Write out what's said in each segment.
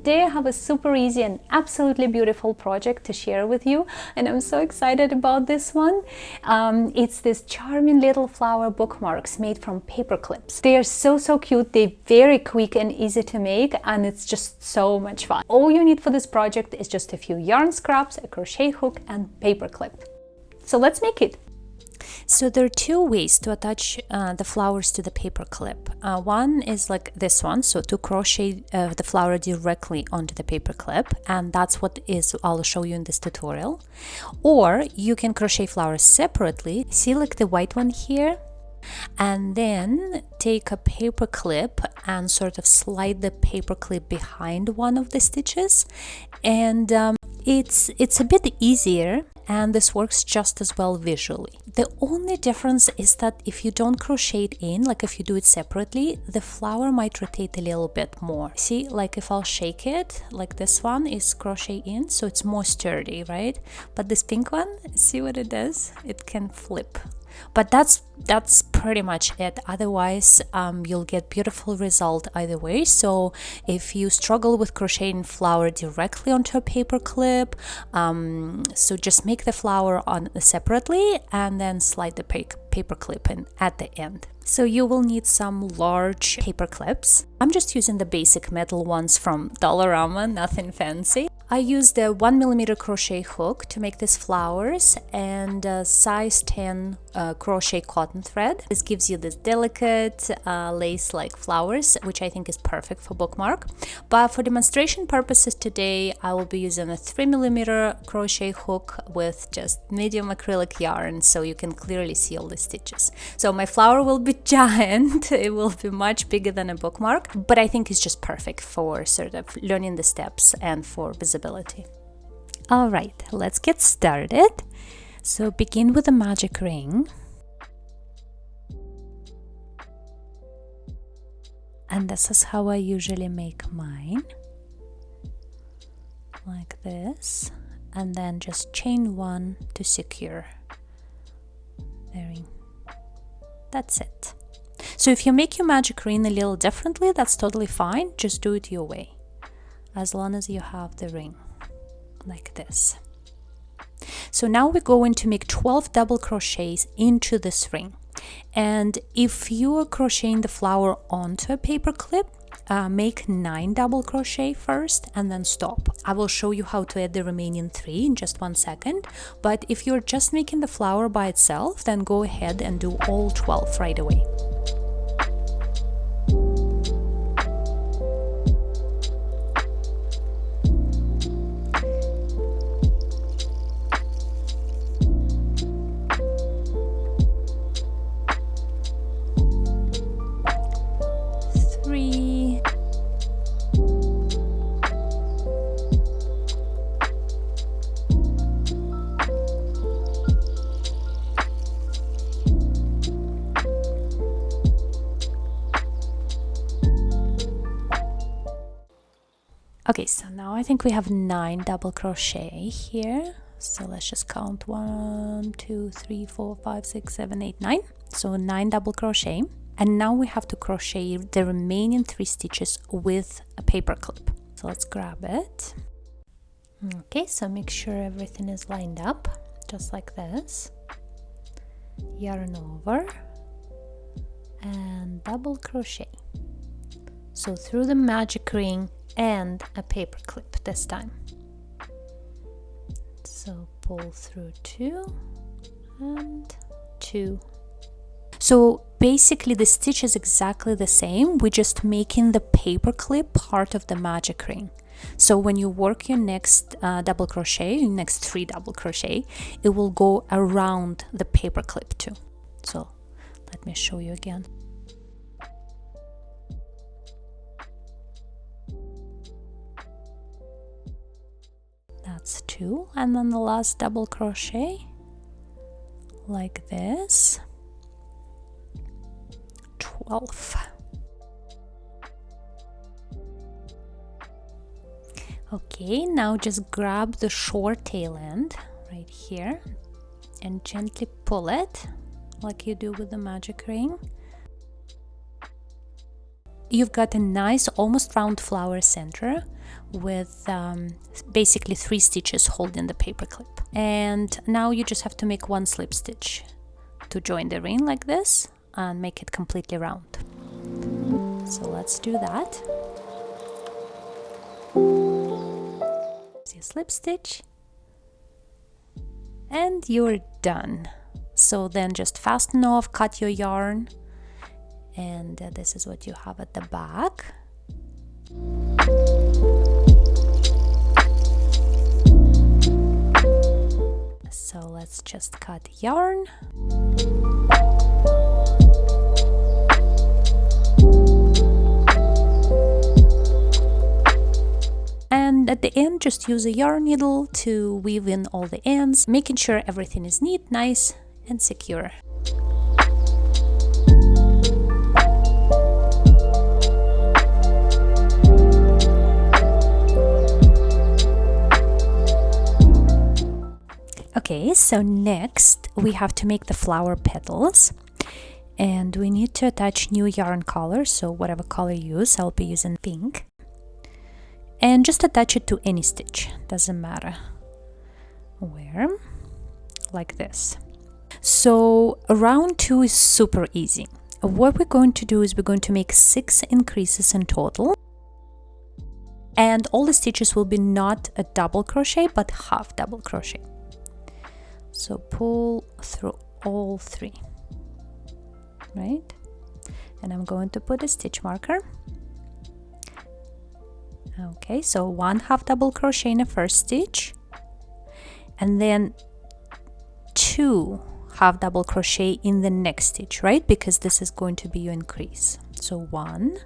today I have a super easy and absolutely beautiful project to share with you, and I'm so excited about this one. It's this charming little flower bookmarks made from paper clips. They are so cute, they're very quick and easy to make, and it's just so much fun. All you need for this project is just a few yarn scraps, a crochet hook and paper clip. So let's make it. So there are two ways to attach the flowers to the paper clip. One is like this one, so to crochet the flower directly onto the paper clip, and that's what I'll show you in this tutorial. Or you can crochet flowers separately, see like the white one here, and then take a paper clip and sort of slide the paper clip behind one of the stitches, and it's a bit easier, and this works just as well visually. The only difference is that if you don't crochet it in, like if you do it separately, the flower might rotate a little bit more. See, like if I'll shake it, like this one is crochet in, so it's more sturdy, right? But this pink one, see what it does? It can flip. But that's pretty much it. Otherwise, you'll get beautiful result either way. So if you struggle with crocheting flower directly onto a paper clip, so just make the flower on separately and then slide the paper clip in at the end. So you will need some large paper clips. I'm just using the basic metal ones from Dollarama, nothing fancy. I used a 1mm crochet hook to make these flowers and size 10 crochet cotton thread. This gives you this delicate lace-like flowers, which I think is perfect for bookmark. But for demonstration purposes today, I will be using a 3mm crochet hook with just medium acrylic yarn, so you can clearly see all the stitches. So my flower will be giant. It will be much bigger than a bookmark, but I think it's just perfect for sort of learning the steps and for visibility. All right, let's get started. So begin with a magic ring. And this is how I usually make mine. Like this. And then just chain one to secure the ring. That's it. So if you make your magic ring a little differently, that's totally fine. Just do it your way, as long as you have the ring like this. So now we're going to make 12 double crochets into this ring, and if you are crocheting the flower onto a paper clip, make 9 double crochet first and then stop. I will show you how to add the remaining 3 in just 1 second, but if you're just making the flower by itself, then go ahead and do all 12 right away. Okay, so now I think we have 9 double crochet here. So let's just count 1, 2, 3, 4, 5, 6, 7, 8, 9. So 9 double crochet. And now we have to crochet the remaining 3 stitches with a paper clip. So let's grab it. Okay, so make sure everything is lined up, just like this. Yarn over and double crochet. So through the magic ring and a paper clip this time. So pull through 2 and 2. So basically the stitch is exactly the same, we're just making the paper clip part of the magic ring. So when you work your next double crochet, your next 3 double crochet, it will go around the paper clip too. So let me show you again. That's 2, and then the last double crochet like this. 12. Okay, now just grab the short tail end right here and gently pull it like you do with the magic ring. you've got a nice almost round flower center with basically 3 stitches holding the paper clip. And now you just have to make 1 slip stitch to join the ring like this and make it completely round. So let's do that. See a slip stitch and you're done. So then just fasten off, cut your yarn, and this is what you have at the back. So let's just cut yarn. And at the end, just use a yarn needle to weave in all the ends, making sure everything is neat, nice, and secure. Okay, so next we have to make the flower petals, and we need to attach new yarn color, so whatever color you use, I'll be using pink. And just attach it to any stitch, doesn't matter where, like this. So round 2 is super easy. What we're going to do is we're going to make 6 increases in total, and all the stitches will be not a double crochet but half double crochet. So pull through all 3, right? And I'm going to put a stitch marker. Okay, so 1 half double crochet in the first stitch, and then 2 half double crochet in the next stitch, right? Because this is going to be your increase. So 1,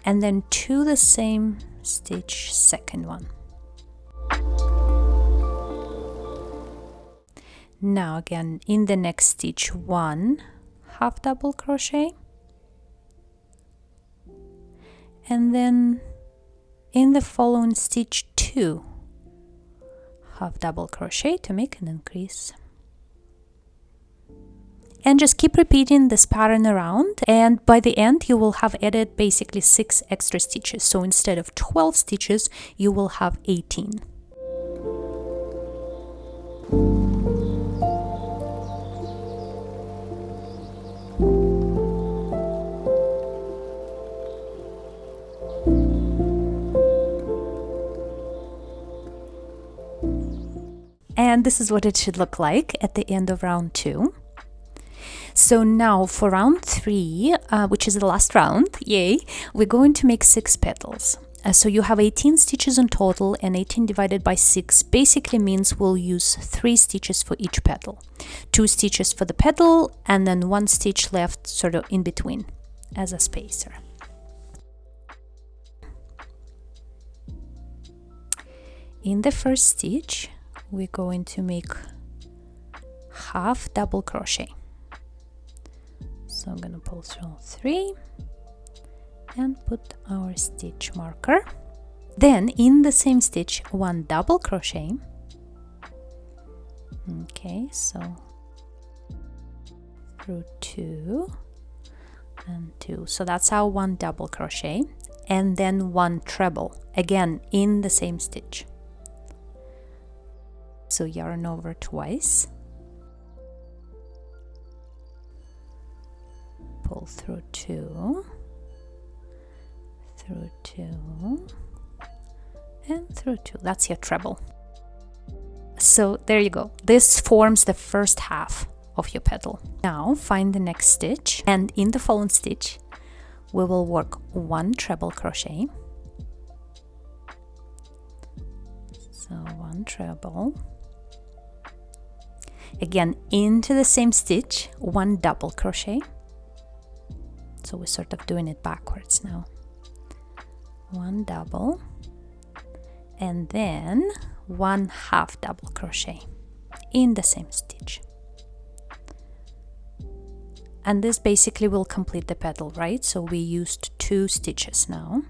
and then 2 the same stitch, second one. Now again in the next stitch, 1 half double crochet, and then in the following stitch 2 half double crochet to make an increase. And just keep repeating this pattern around, and by the end you will have added basically 6 extra stitches. So instead of 12 stitches you will have 18. And this is what it should look like at the end of round 2. So now for round 3, which is the last round, yay, we're going to make 6 petals. So you have 18 stitches in total, and 18 divided by 6 basically means we'll use 3 stitches for each petal. 2 stitches for the petal, and then 1 stitch left sort of in between as a spacer. In the first stitch, we're going to make half double crochet. So I'm going to pull through 3 and put our stitch marker. Then in the same stitch, 1 double crochet. Okay, so through 2 and 2. So that's our 1 double crochet, and then 1 treble, again in the same stitch. So yarn over twice, pull through 2, through 2, and through 2. That's your treble. So there you go. This forms the first half of your petal. Now find the next stitch, and in the following stitch we will work 1 treble crochet. So 1 treble. Again, into the same stitch, 1 double crochet. So we're sort of doing it backwards now. 1 double, and then 1 half double crochet in the same stitch. And this basically will complete the petal, right? So we used 2 stitches now.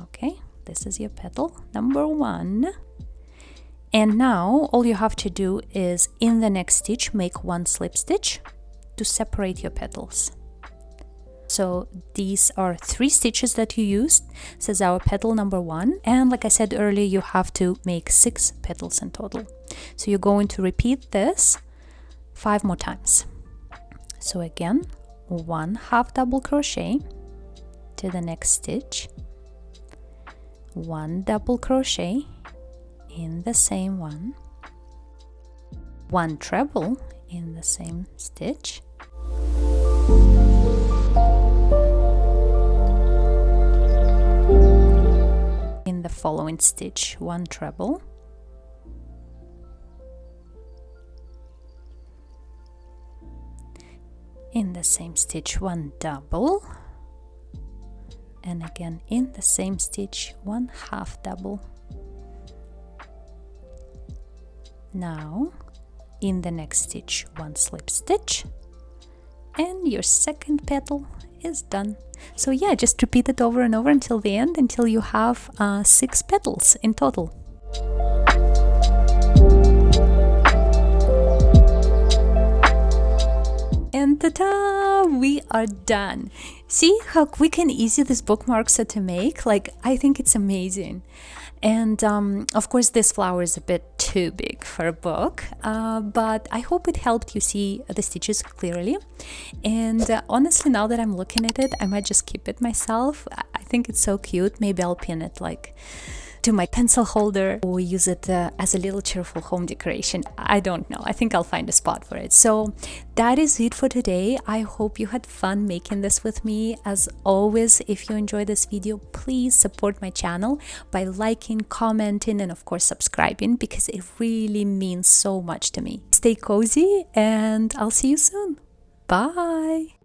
Okay, this is your petal number 1. And now all you have to do is in the next stitch make 1 slip stitch to separate your petals. So these are 3 stitches that you used. This is our petal number 1, and like I said earlier, you have to make 6 petals in total. So you're going to repeat this 5 more times. So again, 1 half double crochet to the next stitch, 1 double crochet in the same one, 1 treble in the same stitch, in the following stitch 1 treble, in the same stitch 1 double, and again in the same stitch 1 half double. Now in the next stitch 1 slip stitch, and your second petal is done. So yeah, just repeat it over and over until the end, until you have 6 petals in total. And ta-da! We are done. See how quick and easy these bookmarks are to make? Like, I think it's amazing. And of course this flower is a bit too big for a book, but I hope it helped you see the stitches clearly. And honestly, now that I'm looking at it, I might just keep it myself. I think it's so cute. Maybe I'll pin it like to my pencil holder or use it as a little cheerful home decoration. I don't know. I think I'll find a spot for it. So that is it for today. I hope you had fun making this with me. As always, if you enjoyed this video, please support my channel by liking, commenting, and of course subscribing, because it really means so much to me. Stay cozy, and I'll see you soon. Bye!